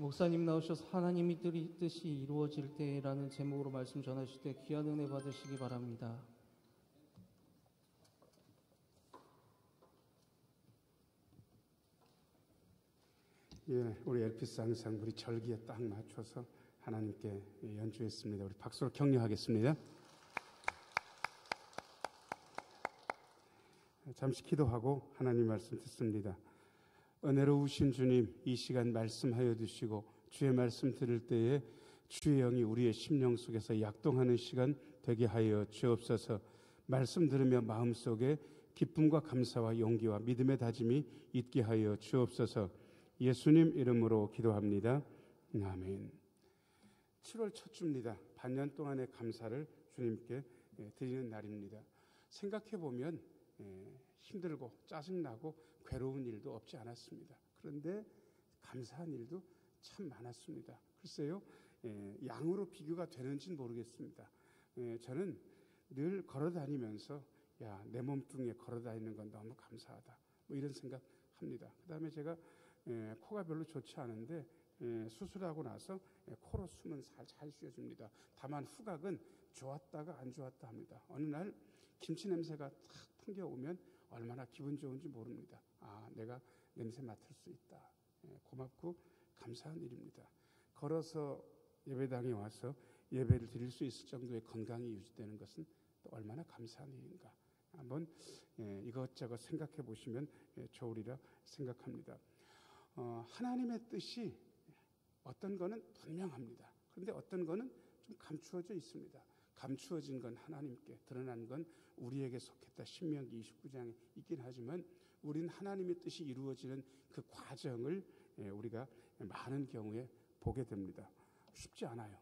목사님 나오셔서 하나님의 뜻이 이루어질 때라는 제목으로 말씀 전하실 때 귀한 은혜 받으시기 바랍니다. 예, 우리 엘피스 항상 우리 절기에 딱 맞춰서 하나님께 연주했습니다. 우리 박수로 격려하겠습니다. 잠시 기도하고 하나님 말씀 듣습니다. 은혜로우신 주님, 이 시간 말씀하여 주시고 주의 말씀 들을 때에 주의 영이 우리의 심령 속에서 약동하는 시간 되게 하여 주옵소서. 말씀 들으며 마음속에 기쁨과 감사와 용기와 믿음의 다짐이 있게 하여 주옵소서. 예수님 이름으로 기도합니다. 아멘. 7월 첫 주입니다. 반년 동안의 감사를 주님께 드리는 날입니다. 생각해 보면 힘들고 짜증나고 괴로운 일도 없지 않았습니다. 그런데 감사한 일도 참 많았습니다. 글쎄요, 양으로 비교가 되는지는 모르겠습니다. 저는 늘 걸어다니면서 내 몸뚱이에 걸어다니는 건 너무 감사하다, 뭐 이런 생각합니다. 그 다음에 제가 코가 별로 좋지 않은데 수술하고 나서 코로 숨은 잘 쉬어줍니다. 다만 후각은 좋았다가 안 좋았다 합니다. 어느 날 김치 냄새가 탁 풍겨오면 얼마나 기분 좋은지 모릅니다. 내가 냄새 맡을 수 있다. 고맙고 감사한 일입니다. 걸어서 예배당에 와서 예배를 드릴 수 있을 정도의 건강이 유지되는 것은 또 얼마나 감사한 일인가. 한번 이것저것 생각해 보시면 좋으리라 생각합니다. 하나님의 뜻이 어떤 거는 분명합니다. 그런데 어떤 거는 좀 감추어져 있습니다. 감추어진 건 하나님께, 드러난 건 우리에게 속했다. 신명기 29장에 있긴 하지만 우리는 하나님의 뜻이 이루어지는 그 과정을 우리가 많은 경우에 보게 됩니다. 쉽지 않아요.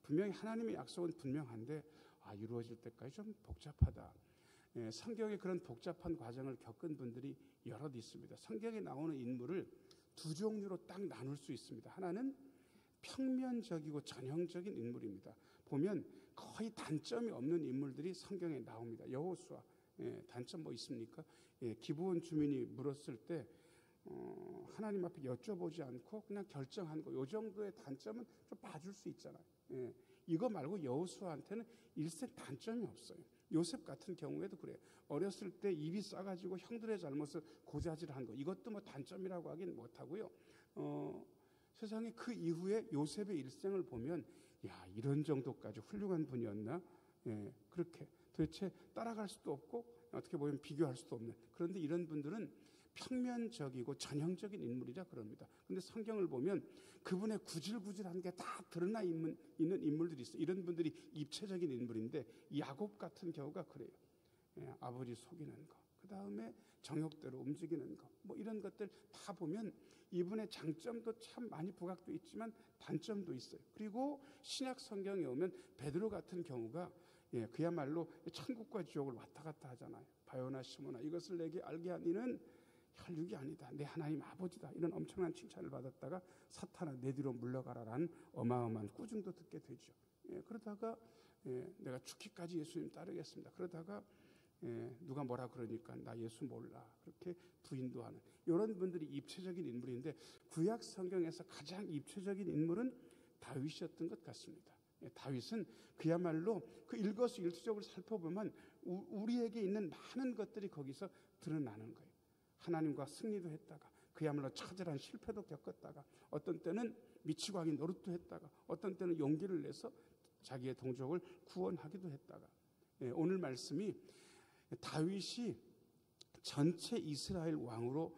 분명히 하나님의 약속은 분명한데 이루어질 때까지 좀 복잡하다. 성경에 그런 복잡한 과정을 겪은 분들이 여럿 있습니다. 성경에 나오는 인물을 두 종류로 딱 나눌 수 있습니다. 하나는 평면적이고 전형적인 인물입니다. 보면 거의 단점이 없는 인물들이 성경에 나옵니다. 여호수아, 단점 뭐 있습니까? 기브온 주민이 물었을 때 하나님 앞에 여쭤보지 않고 그냥 결정한 거, 이 정도의 단점은 좀 봐줄 수 있잖아요. 이거 말고 여호수아한테는 일생 단점이 없어요. 요셉 같은 경우에도 그래요. 어렸을 때 입이 싸가지고 형들의 잘못을 고자질한 거, 이것도 뭐 단점이라고 하긴 못하고요. 세상에 그 이후에 요셉의 일생을 보면 이런 정도까지 훌륭한 분이었나? 그렇게 도대체 따라갈 수도 없고 어떻게 보면 비교할 수도 없는, 그런데 이런 분들은 평면적이고 전형적인 인물이라 그럽니다. 그런데 성경을 보면 그분의 구질구질한 게 다 드러나 있는 인물들이 있어요. 이런 분들이 입체적인 인물인데 야곱 같은 경우가 그래요. 아버지 속이는 거, 그 다음에 정욕대로 움직이는 거, 뭐 이런 것들 다 보면 이분의 장점도 참 많이 부각도 있지만 단점도 있어요. 그리고 신약 성경에 오면 베드로 같은 경우가 그야말로 천국과 지옥을 왔다 갔다 하잖아요. 바요나 시모나, 이것을 내게 알게 한 이는 혈육이 아니다, 내 하나님 아버지다, 이런 엄청난 칭찬을 받았다가 사탄아 내 뒤로 물러가라라는 어마어마한 꾸중도 듣게 되죠. 그러다가 내가 죽기까지 예수님 따르겠습니다. 그러다가 누가 뭐라 그러니까 나 예수 몰라, 그렇게 부인도 하는 이런 분들이 입체적인 인물인데, 구약 성경에서 가장 입체적인 인물은 다윗이었던 것 같습니다. 다윗은 그야말로 그 일거수일투족을 살펴보면 우리에게 있는 많은 것들이 거기서 드러나는 거예요. 하나님과 승리도 했다가 그야말로 처절한 실패도 겪었다가 어떤 때는 미치광이 노릇도 했다가 어떤 때는 용기를 내서 자기의 동족을 구원하기도 했다가, 오늘 말씀이 다윗이 전체 이스라엘 왕으로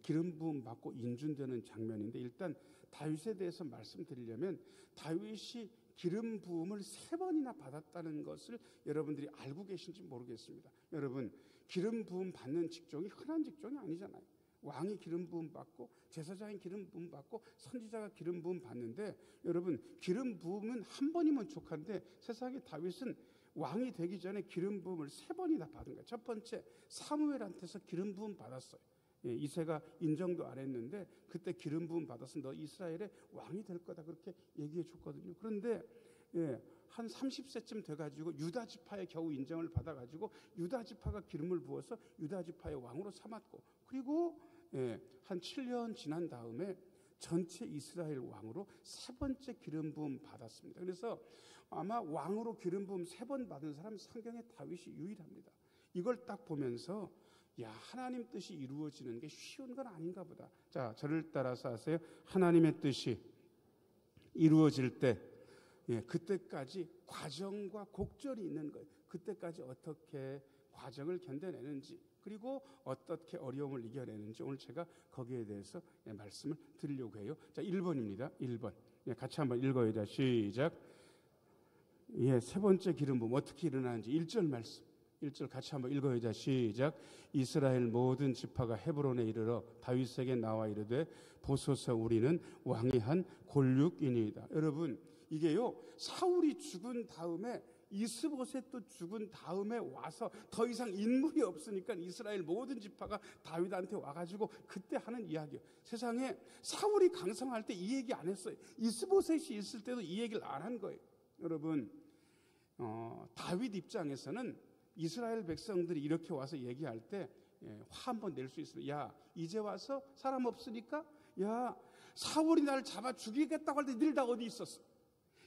기름 부음 받고 인준되는 장면인데, 일단 다윗에 대해서 말씀드리려면 다윗이 기름 부음을 3번이나 받았다는 것을 여러분들이 알고 계신지 모르겠습니다. 여러분, 기름 부음 받는 직종이 흔한 직종이 아니잖아요. 왕이 기름 부음 받고 제사장이 기름 부음 받고 선지자가 기름 부음 받는데, 여러분 기름 부음은 한 번이면 족한데 세상에 다윗은 왕이 되기 전에 기름 부음을 3번이나 받은 거예요. 첫 번째 사무엘한테서 기름 부음 받았어요. 이새가 인정도 안 했는데 그때 기름 부음 받아서 너 이스라엘의 왕이 될 거다, 그렇게 얘기해 줬거든요. 그런데 한 30세쯤 돼가지고 유다 지파에 겨우 인정을 받아가지고 유다 지파가 기름을 부어서 유다 지파의 왕으로 삼았고, 그리고 한 7년 지난 다음에 전체 이스라엘 왕으로 세 번째 기름 부음 받았습니다. 그래서 아마 왕으로 기름 부음 3번 받은 사람 성경에 다윗이 유일합니다. 이걸 딱 보면서 야, 하나님 뜻이 이루어지는 게 쉬운 건 아닌가 보다. 자, 저를 따라서 하세요. 하나님의 뜻이 이루어질 때 그때까지 과정과 곡절이 있는 거예요. 그때까지 어떻게 과정을 견뎌내는지, 그리고 어떻게 어려움을 이겨내는지 오늘 제가 거기에 대해서 말씀을 드리려고 해요. 자, 1번입니다. 1번. 같이 한번 읽어요. 시작. 세 번째 기름 부음 어떻게 일어나는지 1절 말씀. 1절 같이 한번 읽어요. 시작. 이스라엘 모든 지파가 헤브론에 이르러 다윗에게 나와 이르되 보소서 우리는 왕이 한 골육이니이다. 여러분, 이게요, 사울이 죽은 다음에 이스보셋도 죽은 다음에 와서 더 이상 인물이 없으니까 이스라엘 모든 지파가 다윗한테 와가지고 그때 하는 이야기예요. 세상에 사울이 강성할 때 이 얘기 안 했어요. 이스보셋이 있을 때도 이 얘기를 안 한 거예요. 여러분, 다윗 입장에서는 이스라엘 백성들이 이렇게 와서 얘기할 때 화 한번 낼 수 있어요. 야, 이제 와서 사람 없으니까 야, 사울이 나를 잡아 죽이겠다고 할 때 니들 다 어디 있었어?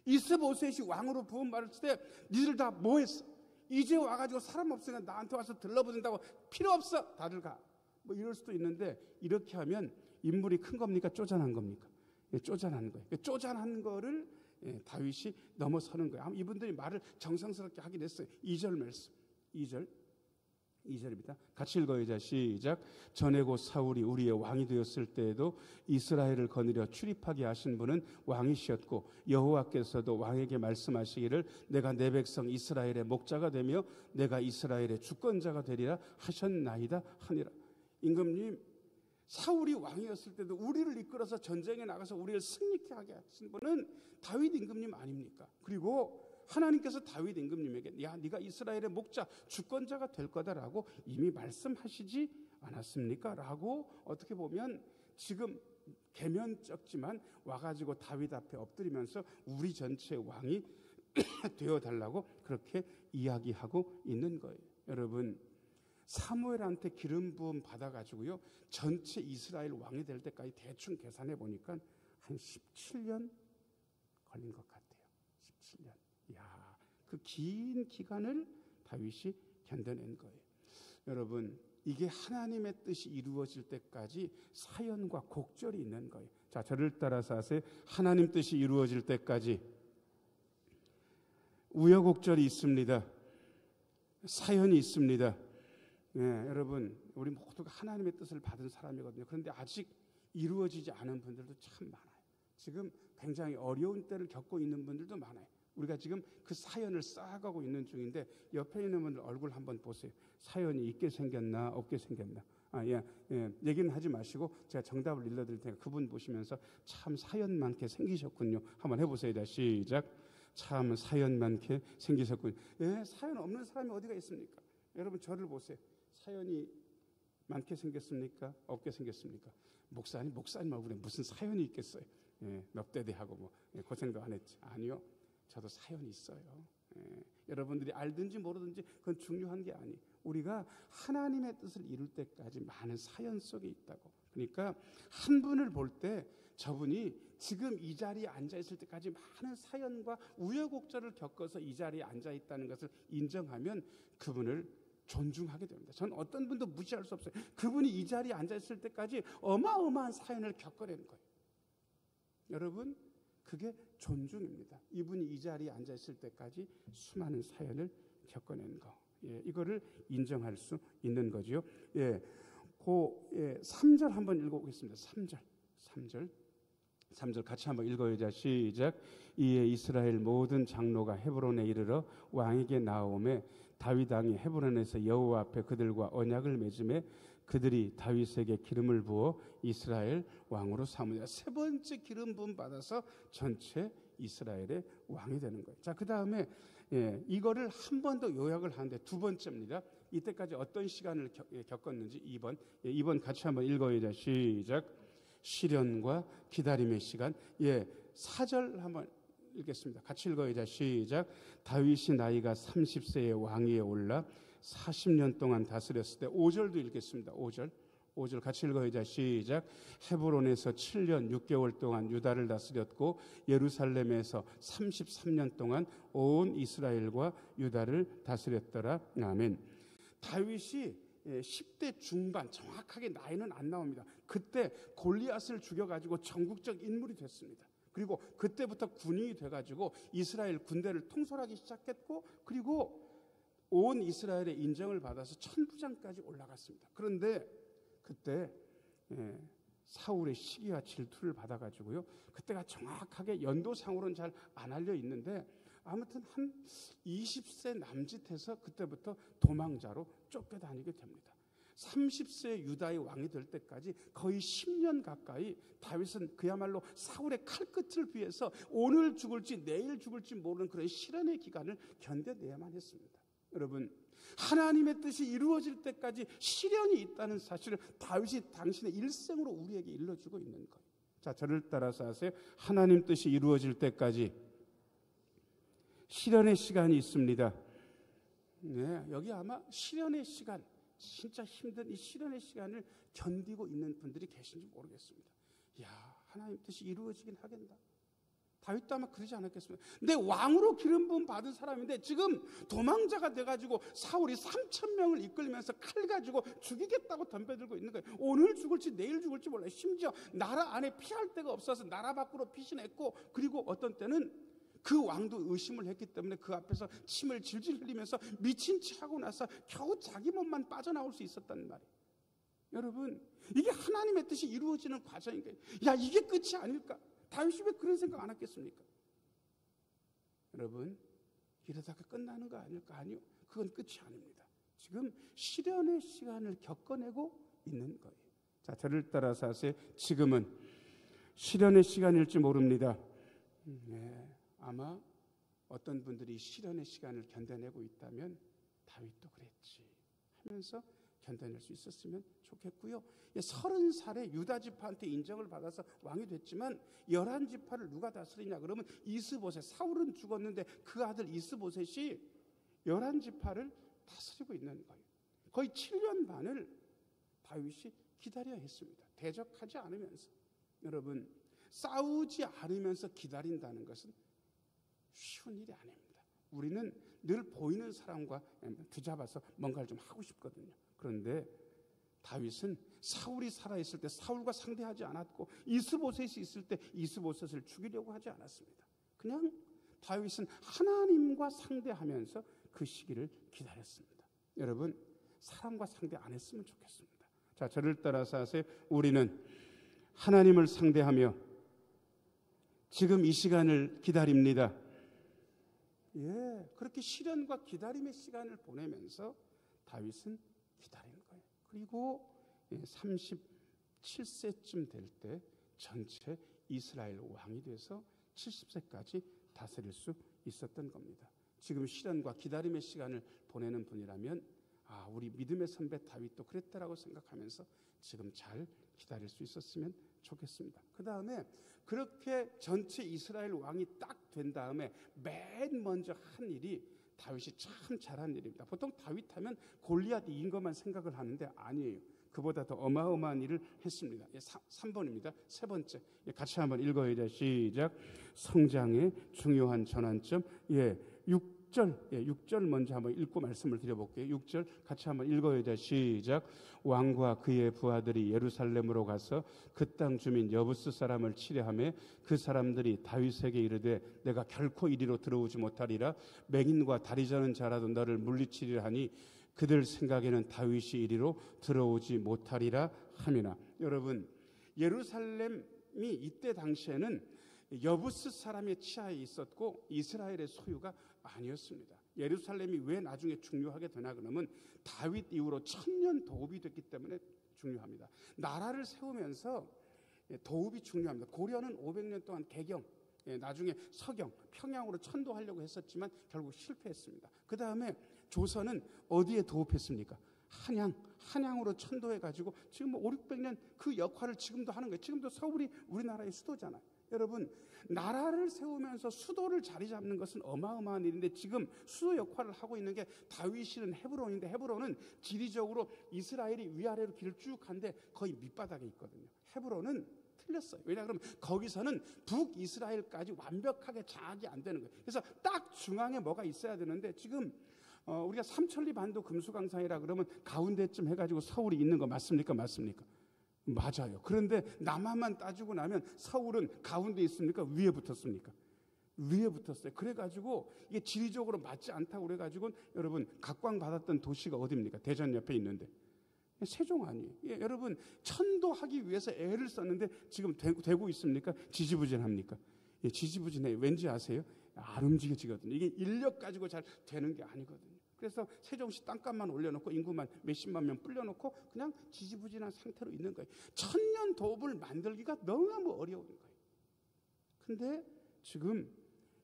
이스보셋이 왕으로 부음 받았을 때 니들 다 뭐 했어? 이제 와가지고 사람 없으니까 나한테 와서 들러붙는다고 필요 없어, 다들 가. 뭐 이럴 수도 있는데, 이렇게 하면 인물이 큰 겁니까? 쪼잔한 겁니까? 쪼잔한 거예요. 쪼잔한 거를 다윗이 넘어서는 거예요. 이분들이 말을 정성스럽게 하긴 했어요. 2절 말씀. 2절입니다. 같이 읽어요. 시작. 전에 곧 사울이 우리의 왕이 되었을 때에도 이스라엘을 거느려 출입하게 하신 분은 왕이셨고 여호와께서도 왕에게 말씀하시기를 내가 내 백성 이스라엘의 목자가 되며 내가 이스라엘의 주권자가 되리라 하셨나이다 하니라. 임금님, 사울이 왕이었을 때도 우리를 이끌어서 전쟁에 나가서 우리를 승리케 하게 하신 분은 다윗 임금님 아닙니까? 그리고 하나님께서 다윗 임금님에게 야, 네가 이스라엘의 목자, 주권자가 될 거다라고 이미 말씀하시지 않았습니까? 라고 어떻게 보면 지금 계면적지만 와가지고 다윗 앞에 엎드리면서 우리 전체의 왕이 되어달라고 그렇게 이야기하고 있는 거예요. 여러분, 사무엘한테 기름 부음 받아가지고요, 전체 이스라엘 왕이 될 때까지 대충 계산해 보니까 한 17년 걸린 것 같아요. 17년. 야, 그 긴 기간을 다윗이 견뎌낸 거예요. 여러분, 이게 하나님의 뜻이 이루어질 때까지 사연과 곡절이 있는 거예요. 자, 저를 따라서 하세요. 하나님 뜻이 이루어질 때까지 우여곡절이 있습니다. 사연이 있습니다. 여러분, 우리 모두가 하나님의 뜻을 받은 사람이거든요. 그런데 아직 이루어지지 않은 분들도 참 많아요. 지금 굉장히 어려운 때를 겪고 있는 분들도 많아요. 우리가 지금 그 사연을 쌓아가고 있는 중인데 옆에 있는 분들 얼굴 한번 보세요. 사연이 있게 생겼나 없게 생겼나. 얘기는 하지 마시고 제가 정답을 일러드릴 테니까 그분 보시면서 참 사연 많게 생기셨군요. 한번 해보세요. 시작. 참 사연 많게 생기셨군요. 사연 없는 사람이 어디가 있습니까? 여러분, 저를 보세요. 사연이 많게 생겼습니까? 없게 생겼습니까? 목사님 얼굴에 무슨 사연이 있겠어요? 넙대대하고 뭐 고생도 안 했지. 아니요, 저도 사연이 있어요. 여러분들이 알든지 모르든지 그건 중요한 게 아니에요. 우리가 하나님의 뜻을 이룰 때까지 많은 사연 속에 있다고. 그러니까 한 분을 볼 때 저분이 지금 이 자리에 앉아있을 때까지 많은 사연과 우여곡절을 겪어서 이 자리에 앉아있다는 것을 인정하면 그분을 존중하게 됩니다. 저는 어떤 분도 무시할 수 없어요. 그분이 이 자리에 앉아있을 때까지 어마어마한 사연을 겪어내는 거예요. 여러분, 그게 존중입니다. 이분이 이 자리에 앉아있을 때까지 수많은 사연을 겪어낸 거. 이거를 인정할 수 있는 거죠. 3절 한번 읽어보겠습니다. 3절 같이 한번 읽어요. 시작. 이에 이스라엘 모든 장로가 헤브론에 이르러 왕에게 나오매 다윗 왕이 헤브론에서 여호와 앞에 그들과 언약을 맺음에 그들이 다윗에게 기름을 부어 이스라엘 왕으로 삼으니라. 세 번째 기름 부음 받아서 전체 이스라엘의 왕이 되는 거예요. 자, 그 다음에 이거를 한 번 더 요약을 하는데 두 번째입니다. 이때까지 어떤 시간을 겪었는지 2번 같이 한번 읽어요. 시작. 시련과 기다림의 시간. 4절 한번 읽겠습니다. 같이 읽어요. 시작. 다윗이 나이가 30세의 왕위에 올라 40년 동안 다스렸을 때 5절도 읽겠습니다. 5절 5절 같이 읽어야죠. 시작. 헤브론에서 7년 6개월 동안 유다를 다스렸고 예루살렘에서 33년 동안 온 이스라엘과 유다를 다스렸더라. 아멘. 다윗이 10대 중반, 정확하게 나이는 안 나옵니다. 그때 골리앗을 죽여가지고 전국적 인물이 됐습니다. 그리고 그때부터 군인이 돼가지고 이스라엘 군대를 통솔하기 시작했고, 그리고 온 이스라엘의 인정을 받아서 천부장까지 올라갔습니다. 그런데 그때 사울의 시기와 질투를 받아가지고요, 그때가 정확하게 연도상으로는 잘 안 알려 있는데 아무튼 한 20세 남짓해서 그때부터 도망자로 쫓겨다니게 됩니다. 30세 유다의 왕이 될 때까지 거의 10년 가까이 다윗은 그야말로 사울의 칼끝을 피해서 오늘 죽을지 내일 죽을지 모르는 그런 시련의 기간을 견뎌내야만 했습니다. 여러분, 하나님의 뜻이 이루어질 때까지 시련이 있다는 사실을 다윗이 당신의 일생으로 우리에게 일러주고 있는 거예요. 자, 저를 따라서 하세요. 하나님 뜻이 이루어질 때까지 시련의 시간이 있습니다. 네, 여기 아마 시련의 시간, 진짜 힘든 이 시련의 시간을 견디고 있는 분들이 계신지 모르겠습니다. 야, 하나님 뜻이 이루어지긴 하겠다. 다윗도 아마 그러지 않았겠습니까? 내 왕으로 기름 부음 받은 사람인데 지금 도망자가 돼가지고 사울이 3,000명을 이끌면서 칼 가지고 죽이겠다고 덤벼들고 있는 거예요. 오늘 죽을지 내일 죽을지 몰라요. 심지어 나라 안에 피할 데가 없어서 나라 밖으로 피신했고, 그리고 어떤 때는 그 왕도 의심을 했기 때문에 그 앞에서 침을 질질 흘리면서 미친 체 하고 나서 겨우 자기 몸만 빠져나올 수 있었단 말이에요. 여러분, 이게 하나님의 뜻이 이루어지는 과정인 거예요. 야, 이게 끝이 아닐까? 다윗이 왜 그런 생각 안 했겠습니까? 여러분, 이러다가 끝나는 거 아닐까? 아니요, 그건 끝이 아닙니다. 지금 시련의 시간을 겪어내고 있는 거예요. 자, 저를 따라서 하세요. 지금은 시련의 시간일지 모릅니다. 네, 아마 어떤 분들이 시련의 시간을 견뎌내고 있다면 다윗도 그랬지 하면서 견뎌낼 수 있었으면 좋겠고요. 30살에 유다 지파한테 인정을 받아서 왕이 됐지만 11지파를 누가 다스리냐 그러면 이스보셋, 사울은 죽었는데 그 아들 이스보셋이 11지파를 다스리고 있는 거예요. 거의 7년 반을 다윗이 기다려야 했습니다. 대적하지 않으면서. 여러분, 싸우지 않으면서 기다린다는 것은 쉬운 일이 아닙니다. 우리는 늘 보이는 사람과 붙잡아서 뭔가를 좀 하고 싶거든요. 그런데 다윗은 사울이 살아있을 때 사울과 상대하지 않았고, 이스보셋이 있을 때 이스보셋을 죽이려고 하지 않았습니다. 그냥 다윗은 하나님과 상대하면서 그 시기를 기다렸습니다. 여러분, 사람과 상대 안 했으면 좋겠습니다. 자, 저를 따라서 하세요. 우리는 하나님을 상대하며 지금 이 시간을 기다립니다. 예, 그렇게 시련과 기다림의 시간을 보내면서 다윗은 기다리는 거예요. 그리고 37세쯤 될 때 전체 이스라엘 왕이 돼서 70세까지 다스릴 수 있었던 겁니다. 지금 시련과 기다림의 시간을 보내는 분이라면 우리 믿음의 선배 다윗도 그랬다라고 생각하면서 지금 잘 기다릴 수 있었으면 좋겠습니다. 그 다음에 그렇게 전체 이스라엘 왕이 딱 된 다음에 맨 먼저 한 일이 다윗이 참 잘한 일입니다. 보통 다윗 하면 골리앗 이긴 것만 생각을 하는데 아니에요. 그보다 더 어마어마한 일을 했습니다. 3번입니다. 세 번째. 같이 한번 읽어야죠. 시작. 성장의 중요한 전환점. 6절 먼저 한번 읽고 말씀을 드려볼게요. 6절 같이 한번 읽어야죠. 시작. 왕과 그의 부하들이 예루살렘으로 가서 그 땅 주민 여부스 사람을 치려하며 그 사람들이 다윗에게 이르되 내가 결코 이리로 들어오지 못하리라. 맹인과 다리 저는 자라도 너를 물리치리라 하니 그들 생각에는 다윗이 이리로 들어오지 못하리라 하미나. 여러분, 예루살렘이 이때 당시에는 여부스 사람의 치하에 있었고 이스라엘의 소유가 아니었습니다. 예루살렘이 왜 나중에 중요하게 되나 그러면 다윗 이후로 1000년 도읍이 됐기 때문에 중요합니다. 나라를 세우면서 도읍이 중요합니다. 고려는 500년 동안 개경, 나중에 서경, 평양으로 천도하려고 했었지만 결국 실패했습니다. 그 다음에 조선은 어디에 도읍했습니까? 한양으로 천도해가지고 지금 500~600년 그 역할을 지금도 하는 거예요. 지금도 서울이 우리나라의 수도잖아요. 여러분, 나라를 세우면서 수도를 자리 잡는 것은 어마어마한 일인데 지금 수도 역할을 하고 있는 게 다윗이는 헤브론인데 헤브론은 지리적으로 이스라엘이 위아래로 길을 쭉 가는데 거의 밑바닥에 있거든요. 헤브론은 틀렸어요. 왜냐하면 거기서는 북이스라엘까지 완벽하게 장악이 안 되는 거예요. 그래서 딱 중앙에 뭐가 있어야 되는데 지금 우리가 삼천리 반도 금수강산이라 그러면 가운데쯤 해가지고 서울이 있는 거 맞습니까? 맞습니까? 맞아요. 그런데 남한만 따지고 나면 서울은 가운데 있습니까? 위에 붙었습니까? 위에 붙었어요. 그래가지고 이게 지리적으로 맞지 않다고 그래가지고 여러분 각광받았던 도시가 어디입니까? 대전 옆에 있는데 세종 아니에요. 예, 여러분 천도하기 위해서 애를 썼는데 지금 되고 있습니까? 지지부진합니까? 예, 지지부진해요. 왠지 아세요? 안 움직여지거든요. 이게 인력 가지고 잘 되는 게 아니거든요. 그래서 세종시 땅값만 올려놓고 인구만 몇십만 명 불려놓고 그냥 지지부진한 상태로 있는 거예요. 천년 도읍을 만들기가 너무 어려운 거예요. 근데 지금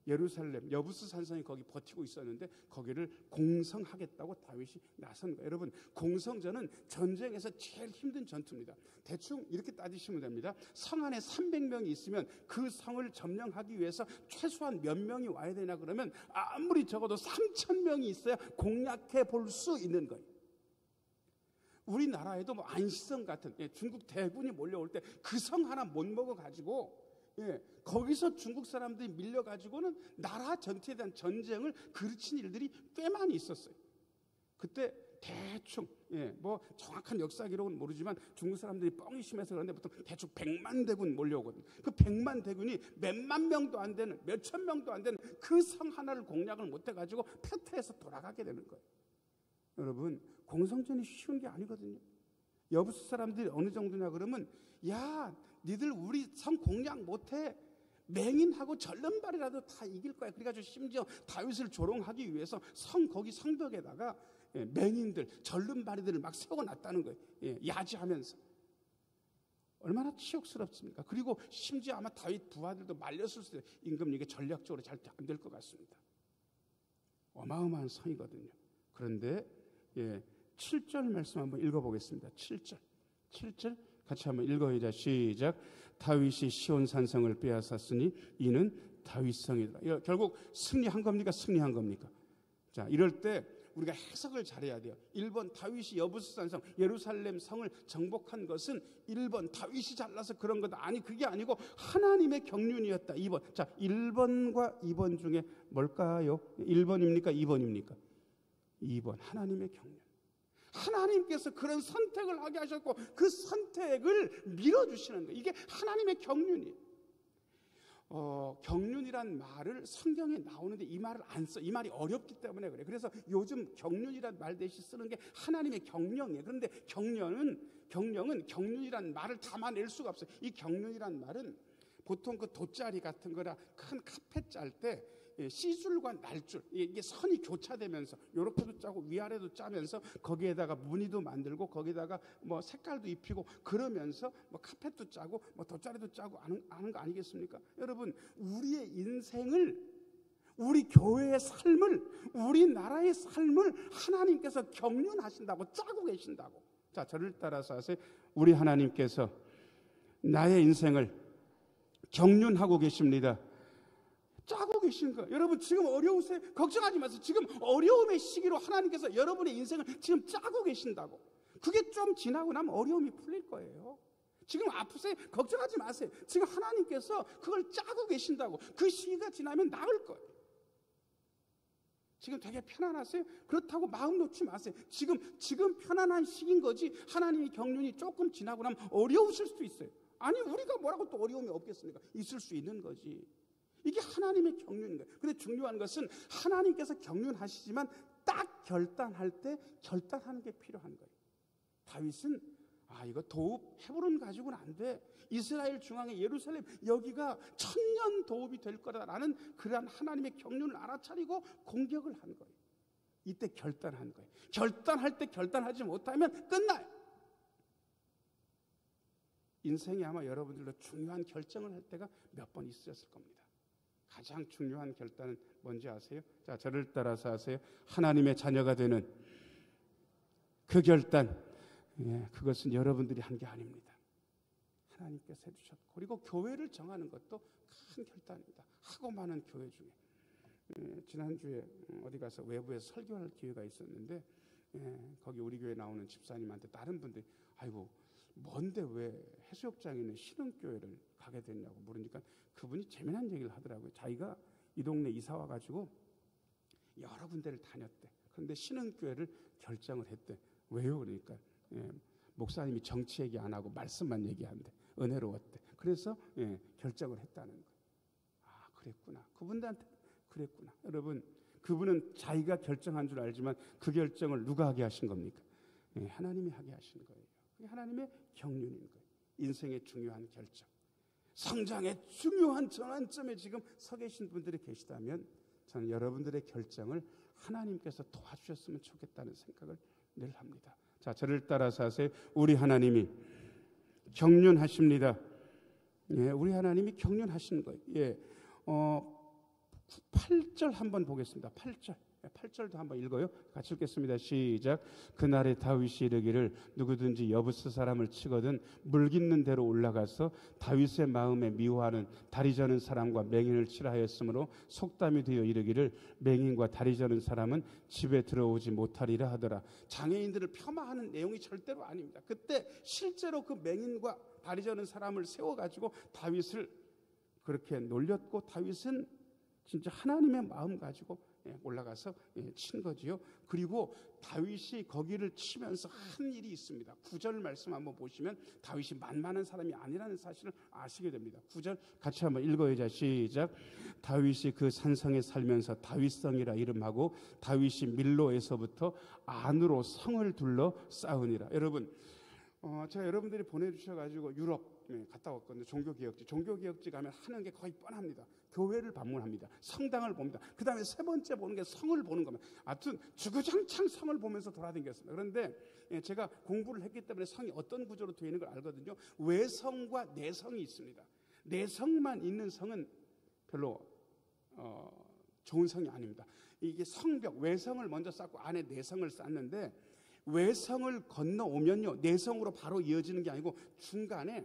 예루살렘 여부스 산성이 거기 버티고 있었는데 거기를 공성하겠다고 다윗이 나선 거예요. 여러분 공성전은 전쟁에서 제일 힘든 전투입니다. 대충 이렇게 따지시면 됩니다. 성 안에 300명이 있으면 그 성을 점령하기 위해서 최소한 몇 명이 와야 되나 그러면 아무리 적어도 3,000명이 있어야 공략해 볼 수 있는 거예요. 우리나라에도 뭐 안시성 같은 중국 대군이 몰려올 때 그 성 하나 못 먹어가지고 거기서 중국 사람들이 밀려가지고는 나라 전체에 대한 전쟁을 그르친 일들이 꽤 많이 있었어요. 그때 대충 뭐 정확한 역사 기록은 모르지만 중국 사람들이 뻥이 심해서 그런데 보통 대충 100만 대군 몰려오거든요. 그 100만 대군이 몇만 명도 안 되는 몇천 명도 안 되는 그 성 하나를 공략을 못해가지고 패퇴해서 돌아가게 되는 거예요. 여러분 공성전이 쉬운 게 아니거든요. 여부스 사람들이 어느 정도냐 그러면 야 니들 우리 성 공략 못해. 맹인하고 절름발이라도 다 이길 거야. 그래가지고 심지어 다윗을 조롱하기 위해서 거기 성벽에다가 맹인들, 절름발이들을 막 세워놨다는 거예요. 야지하면서. 얼마나 치욕스럽습니까? 그리고 심지어 아마 다윗 부하들도 말렸을 수도 있어요. 임금 이게 전략적으로 잘 안 될 것 같습니다. 어마어마한 성이거든요. 그런데 7절 말씀 한번 읽어보겠습니다. 7절 같이 한번 읽어보자. 시작. 다윗이 시온 산성을 빼앗았으니 이는 다윗 성이더라. 결국 승리한 겁니까? 승리한 겁니까? 자, 이럴 때 우리가 해석을 잘해야 돼요. 1번 다윗이 여부스 산성 예루살렘 성을 정복한 것은 1번 다윗이 잘나서 그런 거다. 아니 그게 아니고 하나님의 경륜이었다. 2번. 자, 1번과 2번 중에 뭘까요? 1번입니까? 2번입니까? 2번. 하나님의 경륜. 하나님께서 그런 선택을 하게 하셨고 그 선택을 밀어주시는 거예요. 이게 하나님의 경륜이에요. 경륜이란 말을 성경에 나오는데 이 말을 안 써. 이 말이 어렵기 때문에 그래. 그래서 요즘 경륜이란 말 대신 쓰는 게 하나님의 경령이에요. 그런데 경령은 경륜이란 말을 담아낼 수가 없어요. 이 경륜이란 말은 보통 그 돗자리 같은 거나 큰 카펫 짤 때 C줄과 날줄 이게 선이 교차되면서 이렇게도 짜고 위아래도 짜면서 거기에다가 무늬도 만들고 거기다가 뭐 색깔도 입히고 그러면서 뭐 카펫도 짜고 뭐 돗자리도 짜고 하는 거 아니겠습니까? 여러분 우리의 인생을 우리 교회의 삶을 우리나라의 삶을 하나님께서 경륜하신다고 짜고 계신다고. 자, 저를 따라서 하세요. 우리 하나님께서 나의 인생을 경륜하고 계십니다. 짜고 계신 거예요. 여러분 지금 어려우세요? 걱정하지 마세요. 지금 어려움의 시기로 하나님께서 여러분의 인생을 지금 짜고 계신다고. 그게 좀 지나고 나면 어려움이 풀릴 거예요. 지금 아프세요? 걱정하지 마세요. 지금 하나님께서 그걸 짜고 계신다고. 그 시기가 지나면 나을 거예요. 지금 되게 편안하세요? 그렇다고 마음 놓지 마세요. 지금 편안한 시기인 거지 하나님의 경륜이 조금 지나고 나면 어려우실 수도 있어요. 아니 우리가 뭐라고 또 어려움이 없겠습니까? 있을 수 있는 거지. 이게 하나님의 경륜인 거예요. 근데 중요한 것은 하나님께서 경륜하시지만 딱 결단할 때 결단하는 게 필요한 거예요. 다윗은 이거 도읍 헤브론 가지고는 안 돼. 이스라엘 중앙의 예루살렘 여기가 천년 도읍이 될 거라는 그러한 하나님의 경륜을 알아차리고 공격을 한 거예요. 이때 결단한 거예요. 결단할 때 결단하지 못하면 끝나요. 인생이 아마 여러분들도 중요한 결정을 할 때가 몇 번 있으셨을 겁니다. 가장 중요한 결단은 뭔지 아세요? 자, 저를 따라서 하세요. 하나님의 자녀가 되는 그 결단, 그것은 여러분들이 한 게 아닙니다. 하나님께서 해주셨고, 그리고 교회를 정하는 것도 큰 결단입니다. 하고 많은 교회 중에 지난주에 어디 가서 외부에서 설교할 기회가 있었는데 거기 우리 교회 나오는 집사님한테 다른 분들이 아이고 뭔데 왜 해수욕장에 있는 신흥교회를 가게 됐냐고 물으니까 그분이 재미난 얘기를 하더라고요. 자기가 이 동네 이사 와가지고 여러 군데를 다녔대. 그런데 신흥교회를 결정을 했대. 왜요? 그러니까 목사님이 정치 얘기 안 하고 말씀만 얘기한대. 은혜로웠대. 그래서 결정을 했다는 거예요. 아, 그랬구나. 그분들한테 그랬구나. 여러분, 그분은 자기가 결정한 줄 알지만 그 결정을 누가 하게 하신 겁니까? 하나님이 하게 하신 거예요. 그게 하나님의 경륜인 거예요. 인생의 중요한 결정, 성장의 중요한 전환점에 지금 서 계신 분들이 계시다면 저는 여러분들의 결정을 하나님께서 도와주셨으면 좋겠다는 생각을 늘 합니다. 자, 저를 따라서 하세요. 우리 하나님이 경륜하십니다. 우리 하나님이 경륜하신 거예요. 8절 한번 보겠습니다. 8절도 한번 읽어요. 같이 읽겠습니다. 시작. 그날에 다윗이 이르기를 누구든지 여부스 사람을 치거든 물깃는 대로 올라가서 다윗의 마음에 미워하는 다리 저는 사람과 맹인을 치라 하였으므로 속담이 되어 이르기를 맹인과 다리 저는 사람은 집에 들어오지 못하리라 하더라. 장애인들을 폄하하는 내용이 절대로 아닙니다. 그때 실제로 그 맹인과 다리 저는 사람을 세워가지고 다윗을 그렇게 놀렸고 다윗은 진짜 하나님의 마음 가지고 올라가서 친 거지요. 그리고 다윗이 거기를 치면서 한 일이 있습니다. 9절 말씀 한번 보시면 다윗이 만만한 사람이 아니라는 사실을 아시게 됩니다. 9절 같이 한번 읽어야죠. 시작. 다윗이 그 산성에 살면서 다윗성이라 이름하고 다윗이 밀로에서부터 안으로 성을 둘러 쌓으니라. 여러분, 제가 여러분들이 보내주셔가지고 유럽 갔다 왔거든요. 종교개혁지 가면 하는 게 거의 뻔합니다. 교회를 방문합니다. 성당을 봅니다. 그 다음에 세 번째 보는 게 성을 보는 겁니다. 하여튼 주구장창 성을 보면서 돌아다녔습니다. 그런데 제가 공부를 했기 때문에 성이 어떤 구조로 되어 있는 걸 알거든요. 외성과 내성이 있습니다. 내성만 있는 성은 별로 좋은 성이 아닙니다. 이게 성벽, 외성을 먼저 쌓고 안에 내성을 쌓는데 외성을 건너오면요 내성으로 바로 이어지는 게 아니고 중간에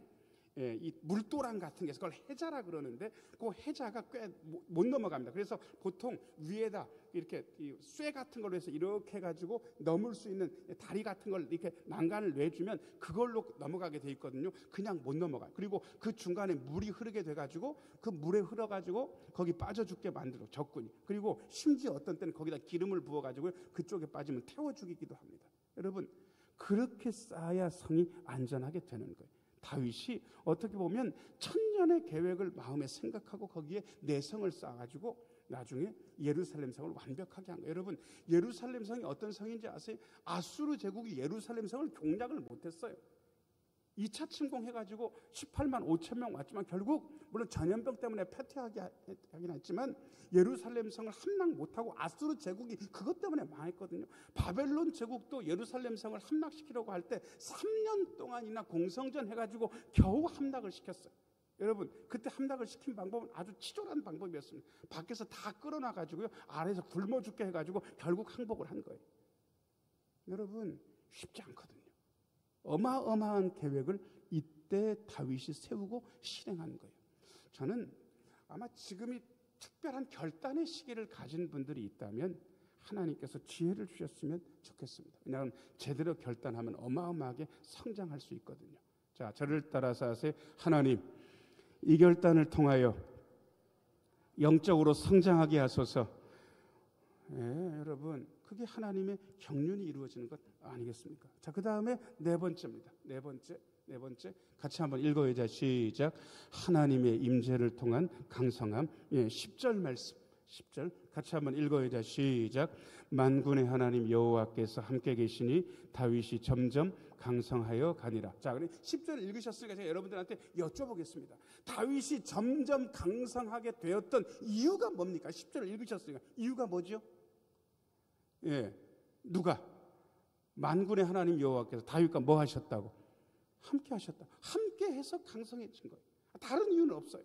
이 물도랑 같은 게 있어요. 그걸 해자라 그러는데 그 해자가 꽤 못 넘어갑니다. 그래서 보통 위에다 이렇게 쇠 같은 걸로 해서 이렇게 해가지고 넘을 수 있는 다리 같은 걸 이렇게 난간을 내주면 그걸로 넘어가게 돼 있거든요. 그냥 못 넘어가요. 그리고 그 중간에 물이 흐르게 돼가지고 그 물에 흘러가지고 거기 빠져 죽게 만들어 적군이. 그리고 심지어 어떤 때는 거기다 기름을 부어가지고 그쪽에 빠지면 태워 죽이기도 합니다. 여러분, 그렇게 쌓아야 성이 안전하게 되는 거예요. 다윗이 어떻게 보면 천년의 계획을 마음에 생각하고 거기에 내성을 쌓아가지고 나중에 예루살렘 성을 완벽하게 한 거예요. 여러분, 예루살렘 성이 어떤 성인지 아세요? 아수르 제국이 예루살렘 성을 공략을 못했어요. 2차 침공해가지고 18만 5천 명 왔지만 결국 물론 전염병 때문에 패퇴하긴 했지만 예루살렘 성을 함락 못하고 아수르 제국이 그것 때문에 망했거든요. 바벨론 제국도 예루살렘 성을 함락시키려고 할 때 3년 동안이나 공성전 해가지고 겨우 함락을 시켰어요. 여러분, 그때 함락을 시킨 방법은 아주 치졸한 방법이었습니다. 밖에서 다 끌어놔가지고요 아래에서 굶어 죽게 해가지고 결국 항복을 한 거예요. 여러분, 쉽지 않거든요. 어마어마한 계획을 이때 다윗이 세우고 실행한 거예요. 저는 아마 지금이 특별한 결단의 시기를 가진 분들이 있다면 하나님께서 지혜를 주셨으면 좋겠습니다. 왜냐하면 제대로 결단하면 어마어마하게 성장할 수 있거든요. 자, 저를 따라서 하세요. 하나님, 이 결단을 통하여 영적으로 성장하게 하소서. 여러분, 그게 하나님의 경륜이 이루어지는 것 아니겠습니까? 자, 그 다음에 네 번째입니다. 네 번째 같이 한번 읽어야죠. 시작. 하나님의 임재를 통한 강성함. 10절 말씀. 10절 같이 한번 읽어야죠. 시작. 만군의 하나님 여호와께서 함께 계시니 다윗이 점점 강성하여 가니라. 자, 그럼 10절 읽으셨으니까 제가 여러분들한테 여쭤보겠습니다. 다윗이 점점 강성하게 되었던 이유가 뭡니까? 10절 읽으셨으니까 이유가 뭐죠? 누가? 만군의 하나님 여호와께서 다윗과 뭐 하셨다고? 함께 하셨다. 함께 해서 강성해진 거예요. 다른 이유는 없어요.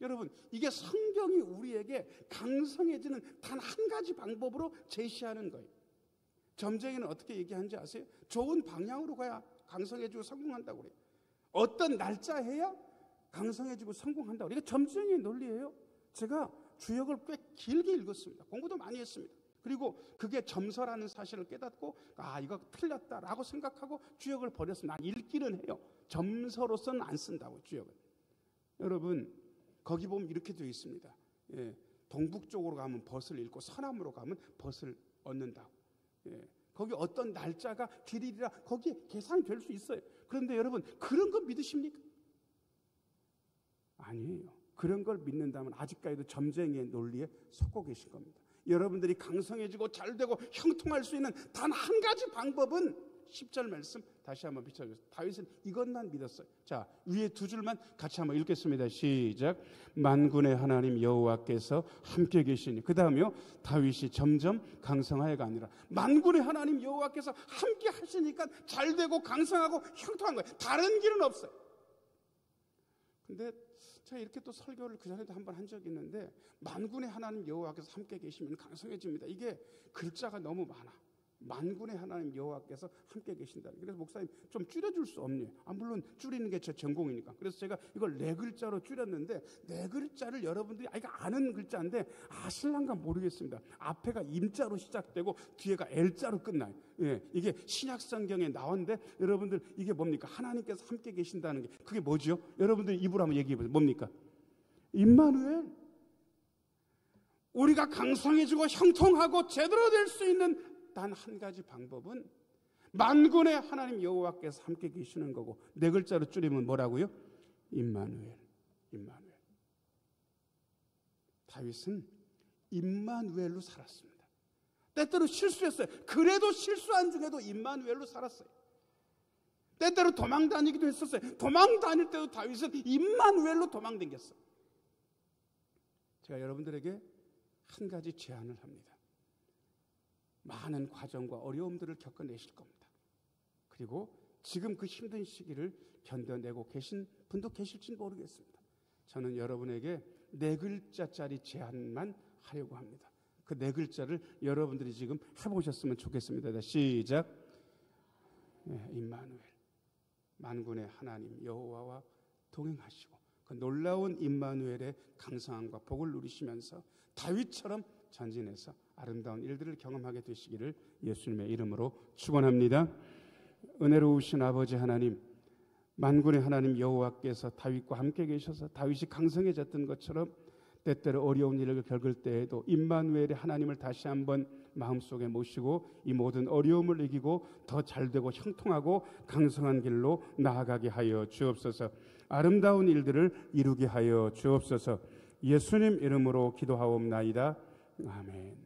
여러분, 이게 성경이 우리에게 강성해지는 단 한 가지 방법으로 제시하는 거예요. 점쟁이는 어떻게 얘기하는지 아세요? 좋은 방향으로 가야 강성해지고 성공한다고 그래요. 어떤 날짜해야 강성해지고 성공한다고. 이게 점쟁이의 논리예요. 제가 주역을 꽤 길게 읽었습니다. 공부도 많이 했습니다. 그리고 그게 점서라는 사실을 깨닫고 이거 틀렸다라고 생각하고 주역을 버렸습니다. 난 읽기는 해요. 점서로서는 안 쓴다고 주역은. 여러분 거기 보면 이렇게 되어 있습니다. 동북쪽으로 가면 벗을 잃고 서남으로 가면 벗을 얻는다고. 거기 어떤 날짜가 길이라 거기에 계산이 될 수 있어요. 그런데 여러분 그런 거 믿으십니까? 아니에요. 그런 걸 믿는다면 아직까지도 점쟁이의 논리에 속고 계신 겁니다. 여러분들이 강성해지고 잘되고 형통할 수 있는 단 한 가지 방법은 10절 말씀 다시 한번 비춰주세요. 다윗은 이것만 믿었어요. 자, 위에 두 줄만 같이 한번 읽겠습니다. 시작. 만군의 하나님 여호와께서 함께 계시니. 그 다음에요. 다윗이 점점 강성하여가 아니라 만군의 하나님 여호와께서 함께 하시니까 잘되고 강성하고 형통한 거예요. 다른 길은 없어요. 근데 제가 이렇게 또 설교를 그 전에도 한번 한 적이 있는데 만군의 하나님 여호와께서 함께 계시면 강성해집니다. 이게 글자가 너무 많아. 만군의 하나님 여호와께서 함께 계신다. 그래서 목사님 좀 줄여줄 수 없니? 물론 줄이는 게 제 전공이니까. 그래서 제가 이걸 4글자로 줄였는데 4글자를 여러분들이 이거 아는 글자인데 아실랑가 모르겠습니다. 앞에가 임자로 시작되고 뒤에가 L자로 끝나요. 이게 신약 성경에 나왔는데 여러분들 이게 뭡니까? 하나님께서 함께 계신다는 게 그게 뭐죠? 여러분들 입으로 한번 얘기해 보세요. 뭡니까? 임마누엘. 우리가 강성해지고 형통하고 제대로 될 수 있는 단 한 가지 방법은 만군의 하나님 여호와께서 함께 계시는 거고 4글자로 줄이면 뭐라고요? 임마누엘. 임마누엘. 다윗은 임마누엘로 살았습니다. 때때로 실수했어요. 그래도 실수한 중에도 임마누엘로 살았어요. 때때로 도망 다니기도 했었어요. 도망 다닐 때도 다윗은 임마누엘로 도망 다녔어요. 제가 여러분들에게 한 가지 제안을 합니다. 많은 과정과 어려움들을 겪어내실 겁니다. 그리고 지금 그 힘든 시기를 견뎌내고 계신 분도 계실지 모르겠습니다. 저는 여러분에게 4글자짜리 제안만 하려고 합니다. 그 4글자를 여러분들이 지금 해보셨으면 좋겠습니다. 시작. 임마누엘. 만군의 하나님 여호와와 동행하시고 그 놀라운 임마누엘의 강성함과 복을 누리시면서 다윗처럼 전진해서 아름다운 일들을 경험하게 되시기를 예수님의 이름으로 축원합니다. 은혜로우신 아버지 하나님, 만군의 하나님 여호와께서 다윗과 함께 계셔서 다윗이 강성해졌던 것처럼 때때로 어려운 일을 겪을 때에도 임마누엘의 하나님을 다시 한번 마음속에 모시고 이 모든 어려움을 이기고 더 잘되고 형통하고 강성한 길로 나아가게 하여 주옵소서. 아름다운 일들을 이루게 하여 주옵소서. 예수님 이름으로 기도하옵나이다. 아멘.